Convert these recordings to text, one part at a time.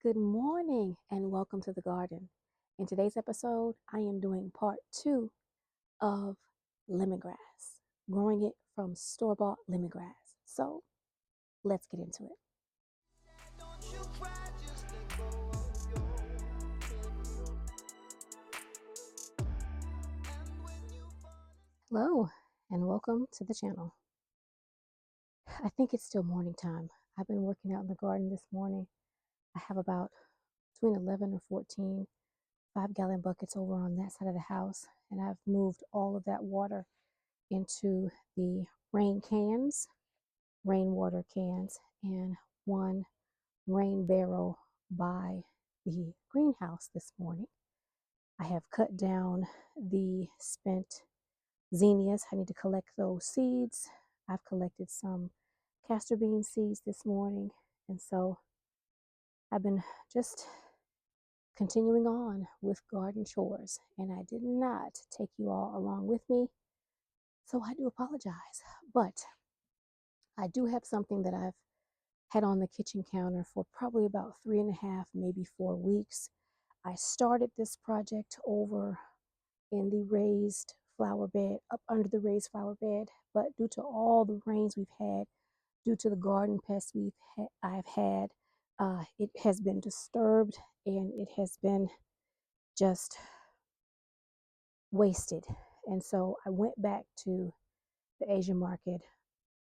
Good morning and welcome to the garden. In today's episode, I am doing part 2 of lemongrass, growing it from store-bought lemongrass. So let's get into it. Hello and welcome to the channel. I think it's still morning time. I've been working out in the garden this morning. I have about between 11 and 14 5-gallon buckets over on that side of the house, and I've moved all of that water into the rainwater cans, and one rain barrel by the greenhouse this morning. I have cut down the spent zinnias. I need to collect those seeds. I've collected some castor bean seeds this morning, and so I've been just continuing on with garden chores, and I did not take you all along with me, so I do apologize. But I do have something that I've had on the kitchen counter for probably about 3.5, maybe 4 weeks. I started this project over in the raised flower bed, up under the raised flower bed, but due to all the rains we've had, due to the garden pests I've had, it has been disturbed and it has been just wasted. And so I went back to the Asian market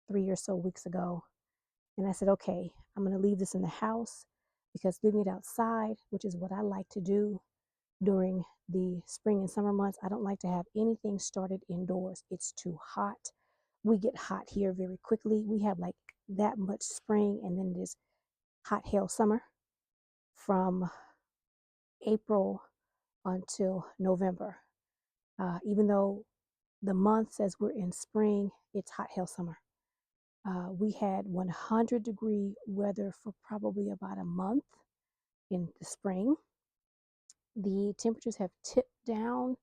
3 or so weeks ago, and I said, okay, I'm going to leave this in the house, because leaving it outside, which is what I like to do during the spring and summer months, I don't like to have anything started indoors. It's too hot. We get hot here very quickly. We have like that much spring, and then it is hot hell summer from April until November. Even though the month says we're in spring, it's hot hell summer. We had 100-degree weather for probably about a month in the spring. The temperatures have tipped down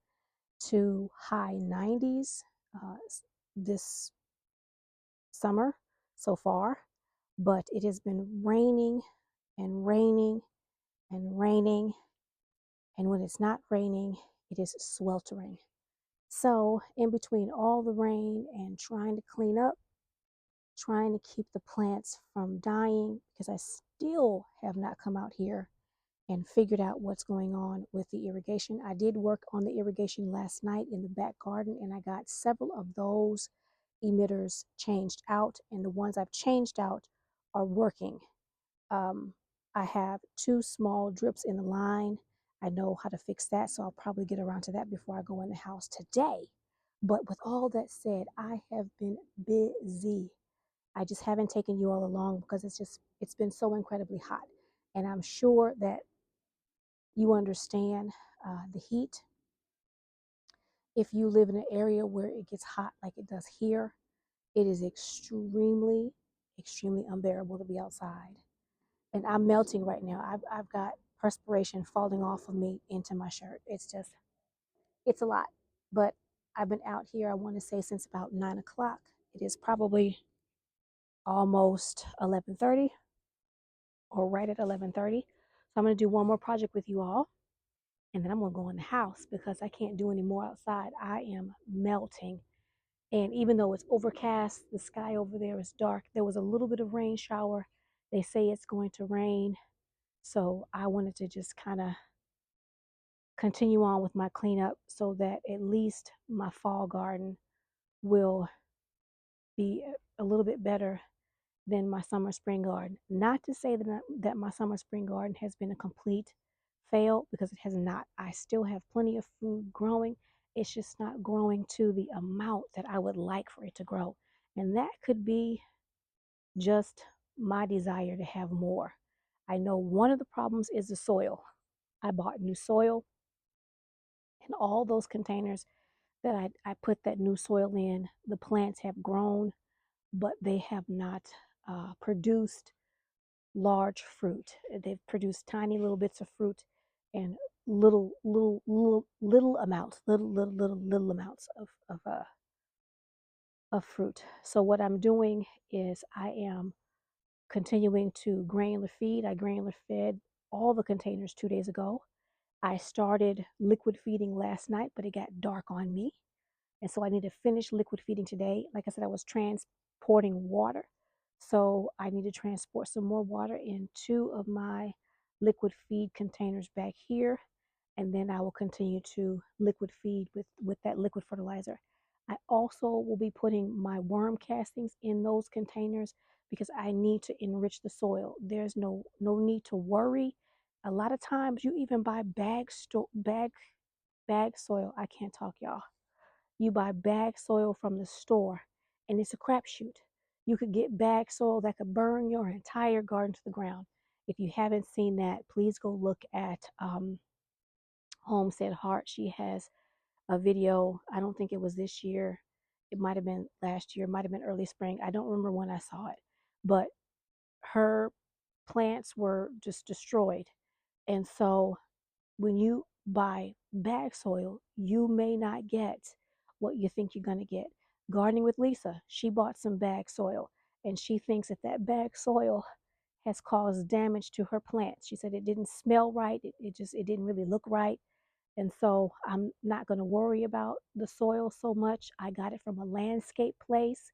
to high 90s this summer so far, but it has been raining and raining and raining, and when it's not raining, it is sweltering. So in between all the rain and trying to clean up, trying to keep the plants from dying, because I still have not come out here and figured out what's going on with the irrigation. I did work on the irrigation last night in the back garden, and I got several of those emitters changed out, and the ones I've changed out are working. I have 2 small drips in the line. I know how to fix that, so I'll probably get around to that before I go in the house today. But with all that said, I have been busy. I just haven't taken you all along because it's been so incredibly hot. And I'm sure that you understand the heat. If you live in an area where it gets hot like it does here, it is extremely, extremely unbearable to be outside. And I'm melting right now. I've got perspiration falling off of me into my shirt. It's a lot. But I've been out here, I want to say, since about 9 o'clock. It is probably almost 11:30, or right at 11:30. So I'm going to do one more project with you all, and then I'm going to go in the house because I can't do any more outside. I am melting. And even though it's overcast, the sky over there is dark. There was a little bit of rain shower. They say it's going to rain. So I wanted to just kind of continue on with my cleanup so that at least my fall garden will be a little bit better than my summer spring garden. Not to say that my summer spring garden has been a complete fail, because it has not. I still have plenty of food growing. It's just not growing to the amount that I would like for it to grow. And that could be just my desire to have more. I know one of the problems is the soil. I bought new soil, and all those containers that I put that new soil in, the plants have grown, but they have not produced large fruit. They've produced tiny little bits of fruit and little amounts, little amounts of fruit. So what I'm doing is I am continuing to granular feed. I granular fed all the containers 2 days ago. I started liquid feeding last night, but it got dark on me. And so I need to finish liquid feeding today. Like I said, I was transporting water. So I need to transport some more water in two of my liquid feed containers back here. And then I will continue to liquid feed with that liquid fertilizer. I also will be putting my worm castings in those containers because I need to enrich the soil. There's no need to worry. A lot of times you even buy bag soil. I can't talk, y'all. You buy bag soil from the store, and it's a crapshoot. You could get bag soil that could burn your entire garden to the ground. If you haven't seen that, please go look at Homestead Heart. She has a video. I don't think it was this year. It might have been last year, it might have been early spring. I don't remember when I saw it, but her plants were just destroyed. And so when you buy bag soil, you may not get what you think you're going to get. Gardening with Lisa, she bought some bag soil and she thinks that that bag soil has caused damage to her plants. She said it didn't smell right. It didn't really look right. And so I'm not going to worry about the soil so much. I got it from a landscape place.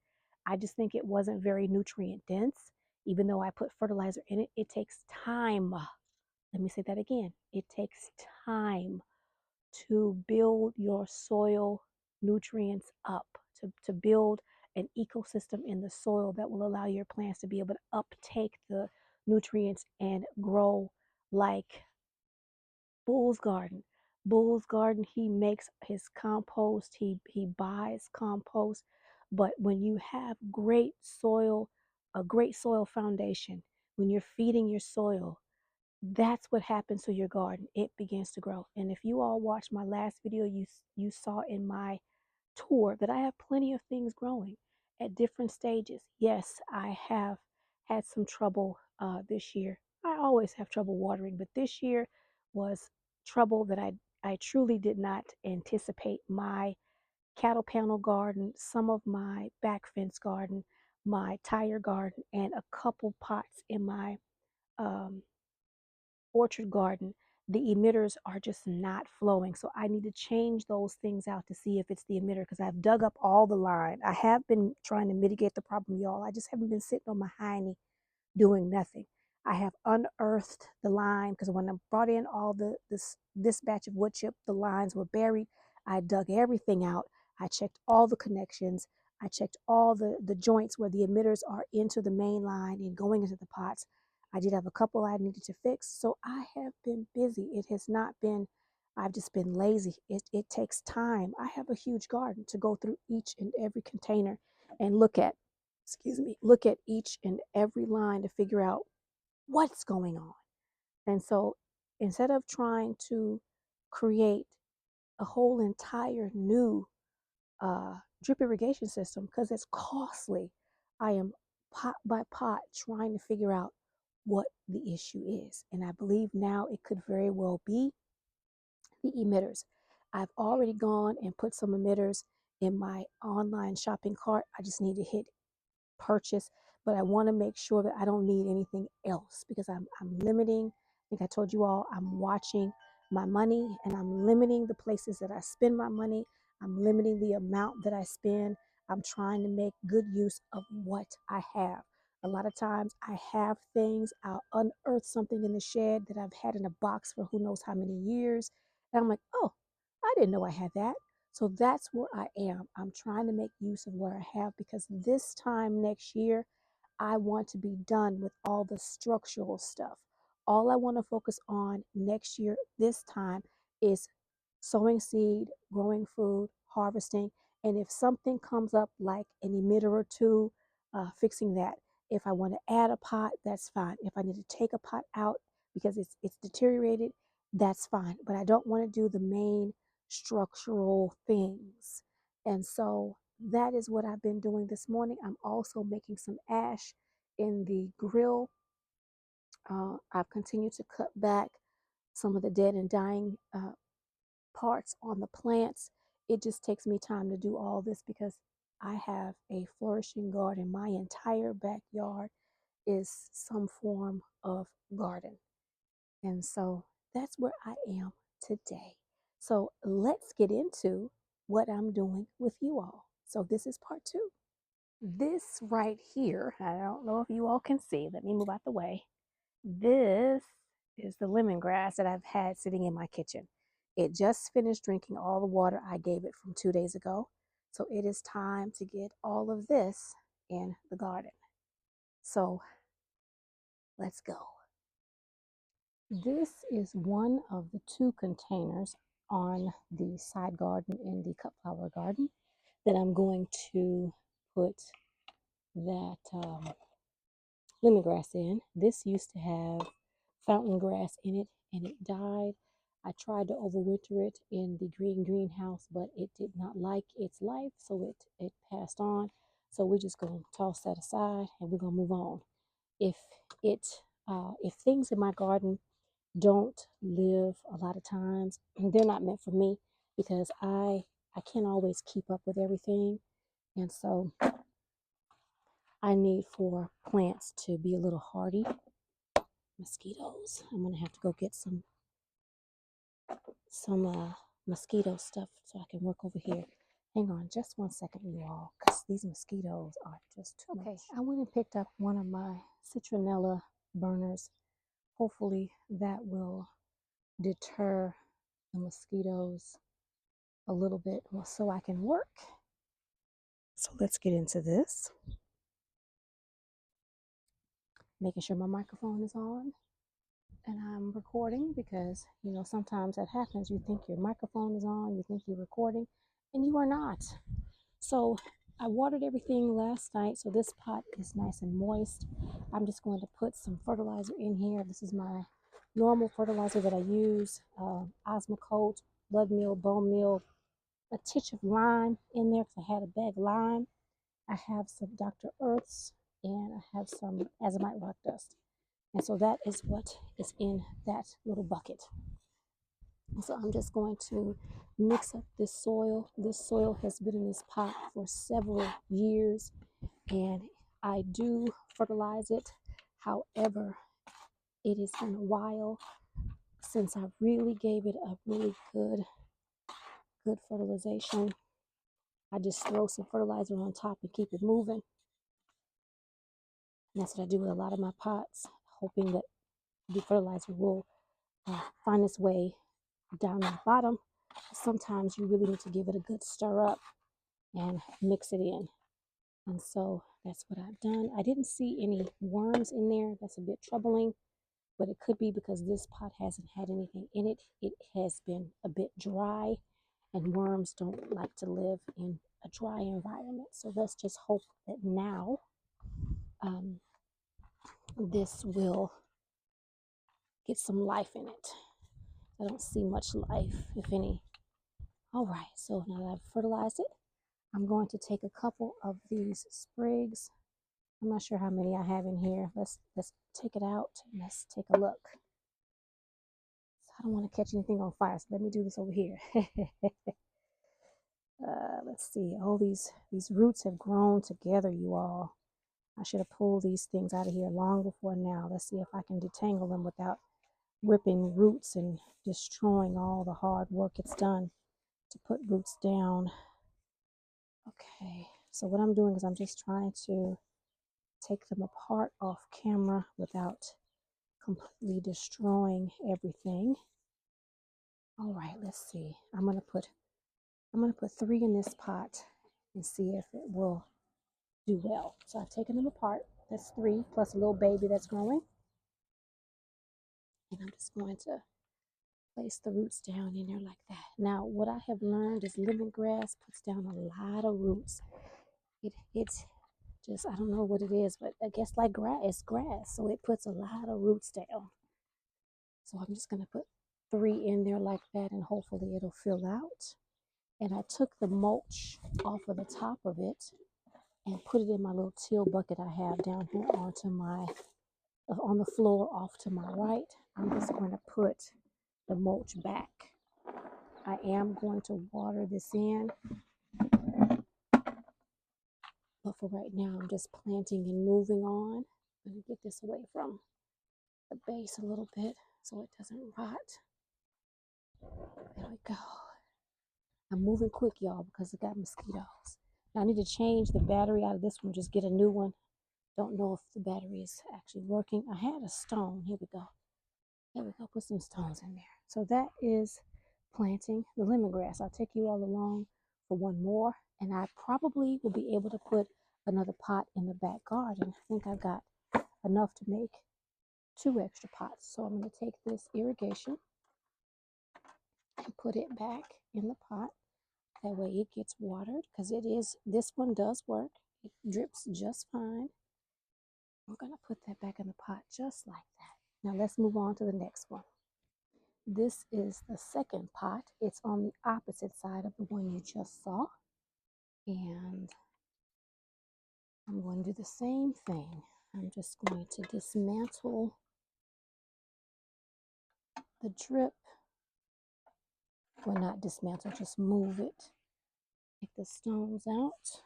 I just think it wasn't very nutrient dense. Even though I put fertilizer in it, it takes time. Let me say that again. It takes time to build your soil nutrients up, to build an ecosystem in the soil that will allow your plants to be able to uptake the nutrients and grow like Bull's Garden. Bull's Garden, he makes his compost, he buys compost, but when you have great soil, a great soil foundation, when you're feeding your soil, that's what happens to your garden. It begins to grow. And if you all watched my last video, you saw in my tour that I have plenty of things growing at different stages. Yes, I have had some trouble this year. I always have trouble watering, but this year was trouble that I truly did not anticipate. My cattle panel garden, some of my back fence garden, my tire garden, and a couple pots in my um, orchard garden, the emitters are just not flowing. So I need to change those things out to see if it's the emitter because I've dug up all the line. I have been trying to mitigate the problem, y'all. I just haven't been sitting on my hiney doing nothing. I have unearthed the line because when I brought in all this batch of wood chip, the lines were buried. I dug everything out. I checked all the connections. I checked all the joints where the emitters are into the main line and going into the pots. I did have a couple I needed to fix. So I have been busy. It has not been, I've just been lazy. It takes time. I have a huge garden to go through each and every container and look at each and every line to figure out what's going on. And so instead of trying to create a whole entire new drip irrigation system, because it's costly, I am pot by pot trying to figure out what the issue is. And I believe now it could very well be the emitters. I've already gone and put some emitters in my online shopping cart. I just need to hit purchase, but I want to make sure that I don't need anything else because I'm limiting. I think I told you all I'm watching my money and I'm limiting the places that I spend my money. I'm limiting the amount that I spend. I'm trying to make good use of what I have. A lot of times I have things, I'll unearth something in the shed that I've had in a box for who knows how many years. And I'm like, oh, I didn't know I had that. So that's where I am. I'm trying to make use of what I have because this time next year, I want to be done with all the structural stuff. All I want to focus on next year, this time, is sowing seed, growing food, harvesting. And if something comes up like an emitter or two, fixing that. If I want to add a pot, that's fine. If I need to take a pot out because it's deteriorated, that's fine. But I don't want to do the main structural things. And so that is what I've been doing this morning. I'm also making some ash in the grill. I've continued to cut back some of the dead and dying parts on the plants. It just takes me time to do all this because I have a flourishing garden. My entire backyard is some form of garden. And so that's where I am today. So let's get into what I'm doing with you all. So this is part two. This right here, I don't know if you all can see. Let me move out the way. This is the lemongrass that I've had sitting in my kitchen. It just finished drinking all the water I gave it from 2 days ago. So it is time to get all of this in the garden. So let's go. This is one of the two containers on the side garden in the cut flower garden that I'm going to put that lemongrass in. This used to have fountain grass in it and it died. I tried to overwinter it in the greenhouse, but it did not like its life, so it passed on. So we're just going to toss that aside and we're going to move on. If it if things in my garden don't live a lot of times, they're not meant for me because I can't always keep up with everything, and so I need for plants to be a little hardy. Mosquitoes. I'm gonna have to go get some mosquito stuff so I can work over here. Hang on just 1 second, you all, because these mosquitoes are just too much. I went and picked up one of my citronella burners. Hopefully that will deter the mosquitoes a little bit so I can work. So let's get into this. Making sure my microphone is on and I'm recording because, you know, sometimes that happens. You think your microphone is on, you think you're recording, and you are not. So I watered everything last night, so this pot is nice and moist. I'm just going to put some fertilizer in here. This is my normal fertilizer that I use, Osmocote, blood meal, bone meal, a titch of lime in there because I had a bag of lime. I have some Dr. Earths and I have some azomite rock dust. And so that is what is in that little bucket. And so I'm just going to mix up this soil. This soil has been in this pot for several years and I do fertilize it. However, it has been a while since I really gave it a really good fertilization. I just throw some fertilizer on top and keep it moving. And that's what I do with a lot of my pots, hoping that the fertilizer will find its way down the bottom. Sometimes you really need to give it a good stir up and mix it in. And so that's what I've done. I didn't see any worms in there. That's a bit troubling, but it could be because this pot hasn't had anything in it. It has been a bit dry, and worms don't like to live in a dry environment. So let's just hope that now this will get some life in it. I don't see much life, if any. All right, so now that I've fertilized it, I'm going to take a couple of these sprigs. I'm not sure how many I have in here. Let's take it out and let's take a look. So I don't want to catch anything on fire, so let me do this over here. Let's see. Oh, these roots have grown together, you all. I should have pulled these things out of here long before now. Let's see if I can detangle them without ripping roots and destroying all the hard work it's done to put roots down. Okay, so what I'm doing is I'm just trying to take them apart off camera without completely destroying everything. All right, let's see. I'm gonna put 3 in this pot and see if it will do well. So I've taken them apart. That's 3 plus a little baby that's growing. And I'm just going to place the roots down in there like that. Now, what I have learned is lemongrass puts down a lot of roots. It's just, I don't know what it is, but I guess like grass, it's grass, so it puts a lot of roots down. So I'm just going to put 3 in there like that, and hopefully it'll fill out. And I took the mulch off of the top of it and put it in my little teal bucket I have down here on the floor off to my right. I'm just going to put the mulch back. I am going to water this in, but for right now, I'm just planting and moving on. I'm going to get this away from the base a little bit. so it doesn't rot. There we go. I'm moving quick, y'all, because it got mosquitoes. Now I need to change the battery out of this one, just get a new one. Don't know if the battery is actually working. I had a stone. Here we go. There we go. Put some stones in there. So that is planting the lemongrass. I'll take you all along for one more, and I probably will be able to put another pot in the back garden. I think I got enough to make 2 extra pots. So I'm going to take this irrigation and put it back in the pot. That way it gets watered, because this one does work. It drips just fine. I'm going to put that back in the pot just like that. Now let's move on to the next one. This is the second pot. It's on the opposite side of the one you just saw. And I'm going to do the same thing. I'm just going to dismantle the drip. Well, not dismantle, just move it. Take the stones out.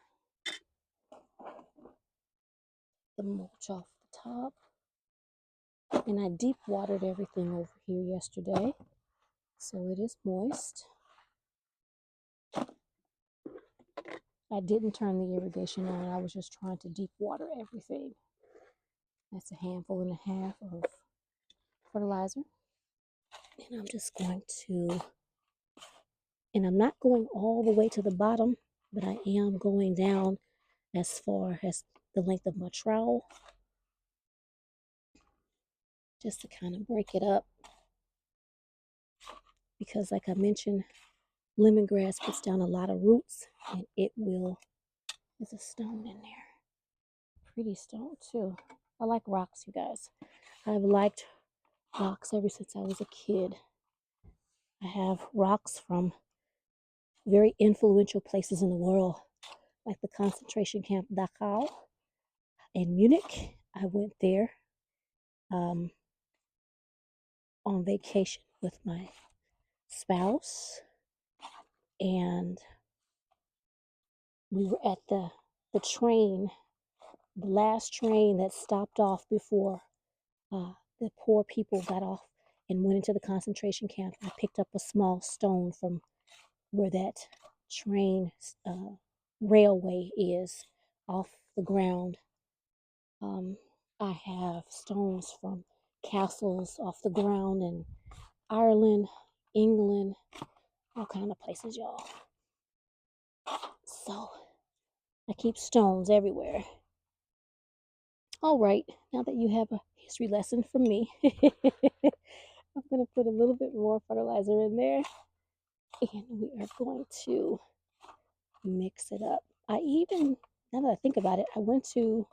The mulch off the top. And I deep watered everything over here yesterday, so it is moist. I didn't turn the irrigation on. I was just trying to deep water everything. That's a handful and a half of fertilizer. And I'm just going to, and I'm not going all the way to the bottom, but I am going down as far as the length of my trowel, just to kind of break it up. Because like I mentioned, lemongrass puts down a lot of roots, and it will, there's a stone in there. Pretty stone too. I like rocks, you guys. I've liked rocks ever since I was a kid. I have rocks from very influential places in the world, like the concentration camp Dachau in Munich. I went there on vacation with my spouse, and we were at the train, the last train that stopped off before the poor people got off and went into the concentration camp. I picked up a small stone from where that train railway is off the ground. I have stones from castles off the ground in Ireland, England, all kind of places, y'all. So I keep stones everywhere. All right, now that you have a history lesson from me, I'm going to put a little bit more fertilizer in there, and we are going to mix it up. I even, now that I think about it, I went to,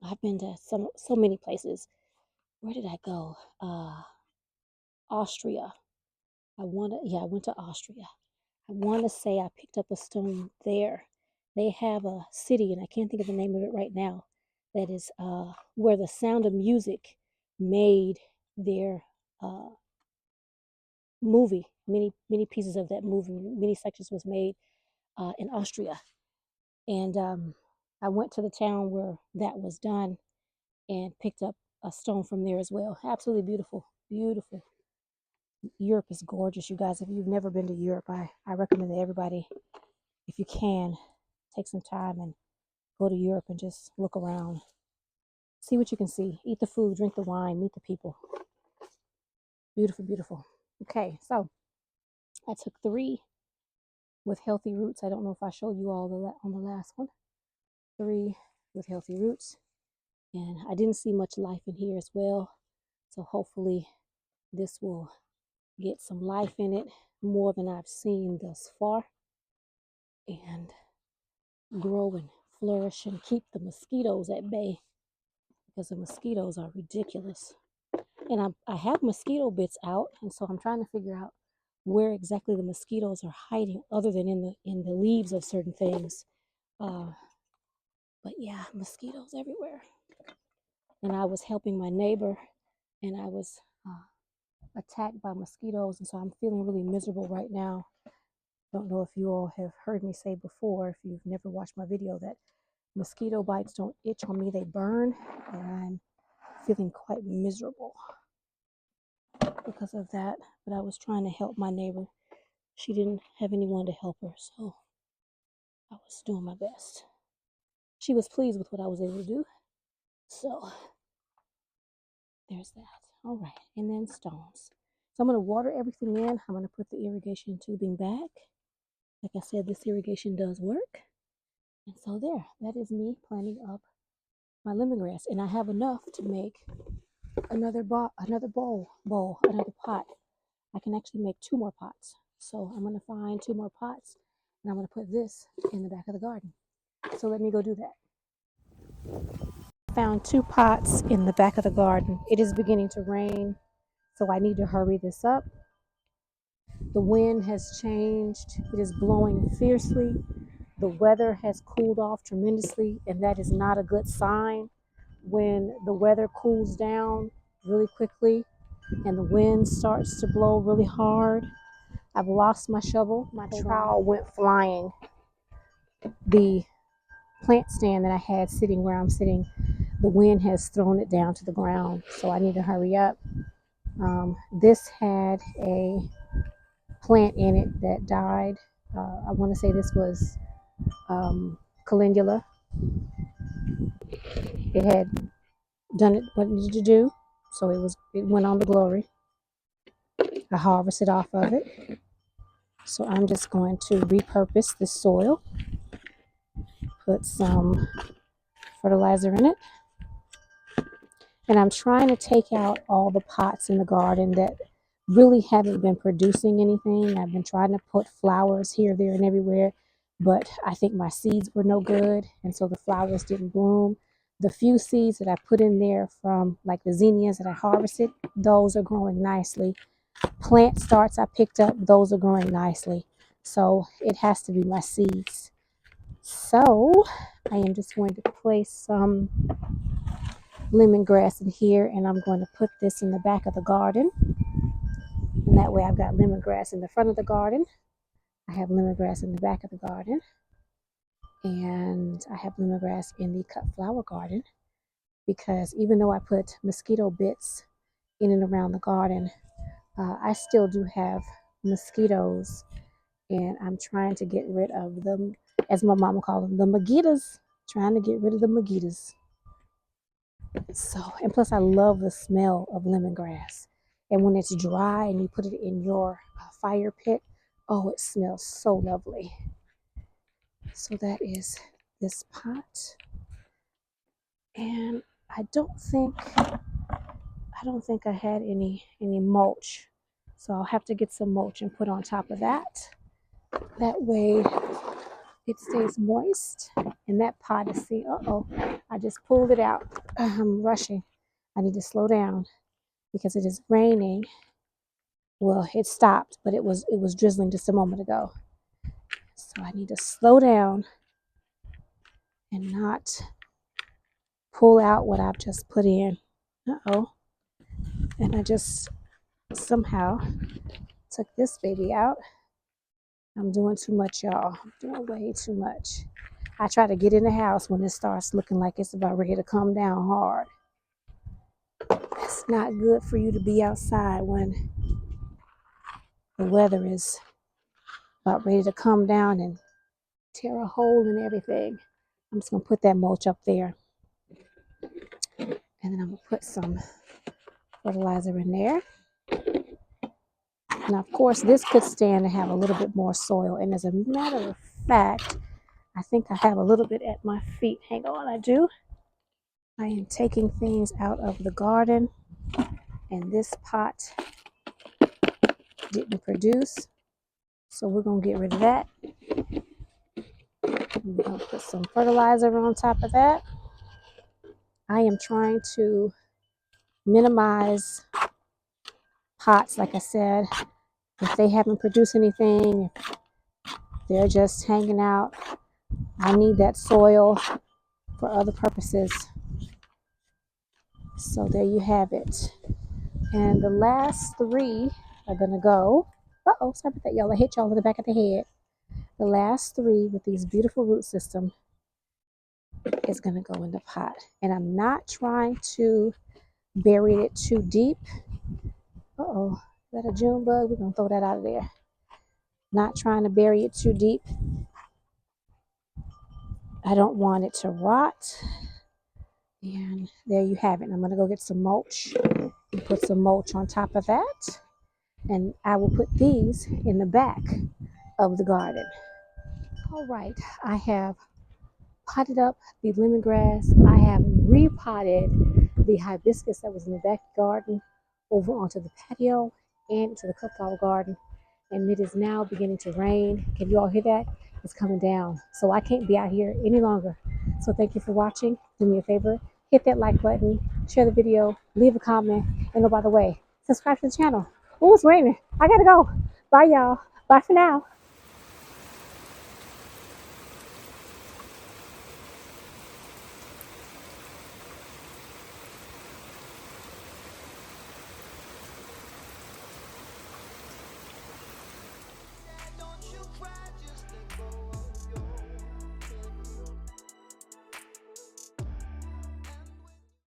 I've been to so many places. Where did I go? Austria. I went to Austria. I want to say I picked up a stone there. They have a city, and I can't think of the name of it right now, that is where the Sound of Music made their movie. Many pieces of that movie, many sections was made in Austria. And I went to the town where that was done and picked up a stone from there as well. Absolutely beautiful, beautiful. Europe is gorgeous, you guys. If you've never been to Europe, I recommend that everybody, if you can, take some time and go to Europe and just look around. See what you can see. Eat the food, drink the wine, meet the people. Beautiful, beautiful. Okay, so I took 3 with healthy roots. I don't know if I showed you all on the last one. 3 with healthy roots. And I didn't see much life in here as well. So hopefully this will get some life in it, more than I've seen thus far, and grow and flourish and keep the mosquitoes at bay, because the mosquitoes are ridiculous. And I have mosquito bits out, and so I'm trying to figure out where exactly the mosquitoes are hiding, other than in the leaves of certain things. But yeah, mosquitoes everywhere. And I was helping my neighbor, and I was attacked by mosquitoes, and so I'm feeling really miserable right now. Don't know if you all have heard me say before, if you've never watched my video, that mosquito bites don't itch on me, they burn, and I'm feeling quite miserable because of that. But I was trying to help my neighbor. She didn't have anyone to help her, so I was doing my best. She was pleased with what I was able to do. So there's that. All right, and then stones. So I'm going to water everything in. I'm going to put the irrigation tubing back. Like I said, this irrigation does work. And so there, that is me planting up my lemongrass. And I have enough to make another pot. I can actually make 2 more pots. So I'm going to find 2 more pots, and I'm going to put this in the back of the garden. So let me go do that. I found 2 pots in the back of the garden. It is beginning to rain, so I need to hurry this up. The wind has changed. It is blowing fiercely. The weather has cooled off tremendously, and that is not a good sign. When the weather cools down really quickly and the wind starts to blow really hard, I've lost my shovel. My trowel went flying. The plant stand that I had sitting where I'm sitting, the wind has thrown it down to the ground, so I need to hurry up. This had a plant in it that died. I want to say this was calendula. It had done it what it needed to do, so it went on to glory. I harvested off of it, so I'm just going to repurpose this soil, put some fertilizer in it, and I'm trying to take out all the pots in the garden that really haven't been producing anything. I've been trying to put flowers here, there, and everywhere, but I think my seeds were no good, and so the flowers didn't bloom. The few seeds that I put in there from like the zinnias that I harvested, those are growing nicely. Plant starts I picked up, those are growing nicely. So it has to be my seeds. So I am just going to place some lemongrass in here, and I'm going to put this in the back of the garden. And that way I've got lemongrass in the front of the garden. I have lemongrass in the back of the garden. And I have lemongrass in the cut flower garden. Because even though I put mosquito bits in and around the garden, I still do have mosquitoes, and I'm trying to get rid of them, as my mama called them, the mosquitoes. Trying to get rid of the mosquitoes. So, and plus I love the smell of lemongrass. And when it's dry and you put it in your fire pit, oh, it smells so lovely. So that is this pot. And I don't think I had any mulch. So I'll have to get some mulch and put on top of that. That way it stays moist. And that pot is, see, I just pulled it out. I'm rushing. I need to slow down because it is raining. Well, it stopped, but it was drizzling just a moment ago. So I need to slow down and not pull out what I've just put in. And I just somehow took this baby out. I'm doing too much, y'all. I'm doing way too much. I try to get in the house when it starts looking like it's about ready to come down hard. It's not good for you to be outside when the weather is about ready to come down and tear a hole in everything. I'm just going to put that mulch up there. And then I'm going to put some fertilizer in there. Now, of course, this could stand to have a little bit more soil. And as a matter of fact, I think I have a little bit at my feet. Hang on, I do. I am taking things out of the garden. And this pot didn't produce. So we're going to get rid of that. We're going to put some fertilizer on top of that. I am trying to minimize pots, like I said. If they haven't produced anything, they're just hanging out. I need that soil for other purposes. So there you have it. And the last 3 are going to go. Sorry about that, y'all. I hit y'all in the back of the head. The last 3 with these beautiful root system is going to go in the pot. And I'm not trying to buried it too deep. Uh-oh, is that a June bug? We're gonna throw that out of there. Not trying to bury it too deep. I don't want it to rot. And there you have it. I'm gonna go get some mulch and put some mulch on top of that. And I will put these in the back of the garden. All right, I have potted up the lemongrass. I have repotted the hibiscus that was in the back garden over onto the patio and into the cut flower garden. And it is now beginning to rain. Can you all hear that? It's coming down. So I can't be out here any longer. So thank you for watching. Do me a favor, hit that like button, share the video, leave a comment, and oh, by the way, subscribe to the channel. Oh, it's raining. I gotta go. Bye, y'all. Bye for now.